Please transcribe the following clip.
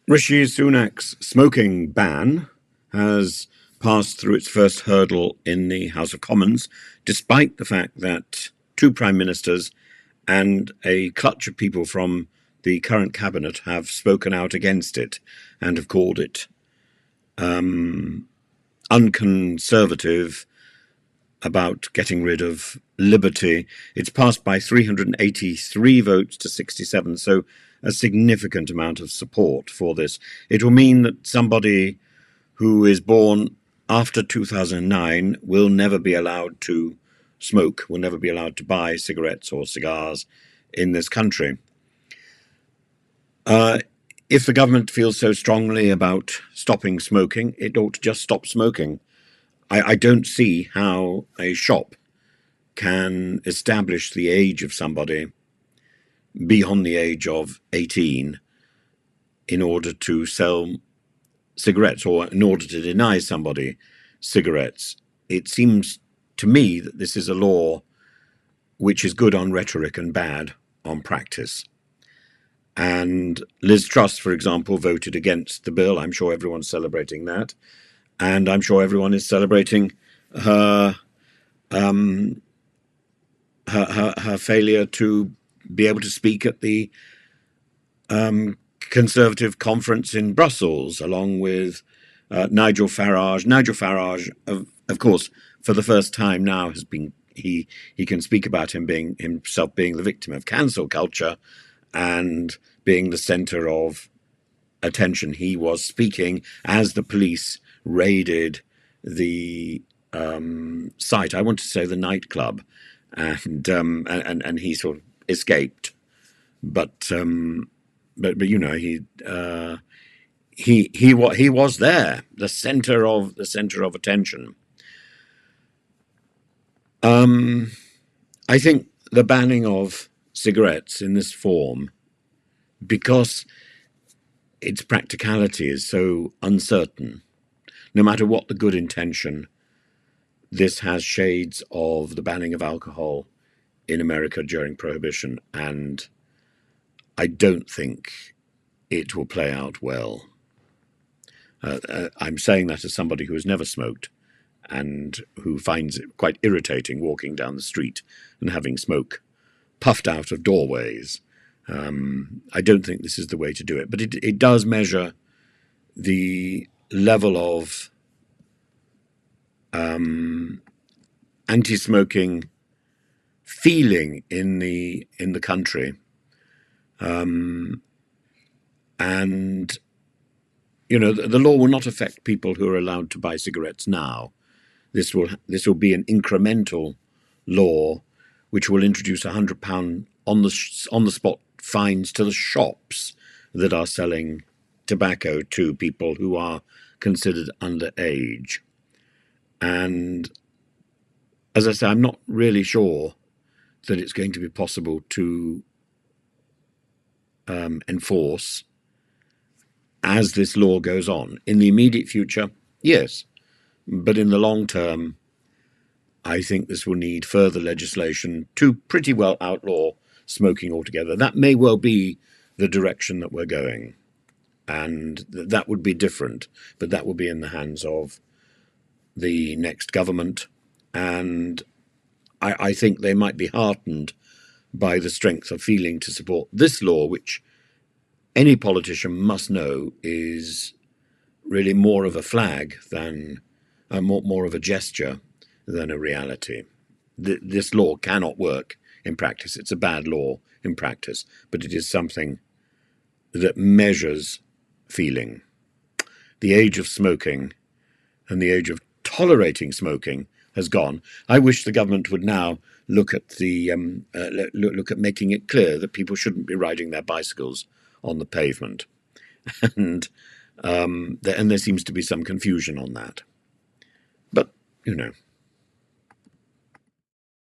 Rishi Sunak's smoking ban has passed through its first hurdle in the House of Commons, despite the fact that two prime ministers and a clutch of people from the current cabinet have spoken out against it and have called it unconservative about getting rid of liberty. It's passed by 383 votes to 67, so a significant amount of support for this. It will mean that somebody who is born after 2009 will never be allowed to smoke, will never be allowed to buy cigarettes or cigars in this country. If the government feels so strongly about stopping smoking, it ought to just stop smoking. I don't see how a shop can establish the age of somebody beyond the age of 18 in order to sell cigarettes, or in order to deny somebody cigarettes. It seems to me that this is a law which is good on rhetoric and bad on practice. And Liz Truss, for example, voted against the bill. I'm sure everyone's celebrating that. And I'm sure everyone is celebrating her failure to be able to speak at the Conservative conference in Brussels, along with Nigel Farage. Nigel Farage, of course, for the first time now has been he can speak about himself being the victim of cancel culture and being the centre of attention. He was speaking as the police raided the site. I want to say the nightclub, and he sort of escaped, but you know he was there, the center of attention. I think the banning of cigarettes in this form, because its practicality is so uncertain, no matter what the good intention, this has shades of the banning of alcohol in America during Prohibition, and I don't think it will play out well. I'm saying that as somebody who has never smoked and who finds it quite irritating walking down the street and having smoke puffed out of doorways. I don't think this is the way to do it, but it does measure the level of anti-smoking feeling in the country, and you know the law will not affect people who are allowed to buy cigarettes now. This will be an incremental law, which will introduce £100 on the spot fines to the shops that are selling tobacco to people who are considered underage. And as I say, I'm not really sure that it's going to be possible to enforce as this law goes on. In the immediate future, yes, but in the long term, I think this will need further legislation to pretty well outlaw smoking altogether. That may well be the direction that we're going, and that would be different, but that will be in the hands of the next government, and I think they might be heartened by the strength of feeling to support this law, which any politician must know is really more of a flag than more of a gesture than a reality. This law cannot work in practice. It's a bad law in practice, but it is something that measures feeling. The age of smoking and the age of tolerating smoking has gone. I wish the government would now look at look at making it clear that people shouldn't be riding their bicycles on the pavement, and there seems to be some confusion on that. But you know.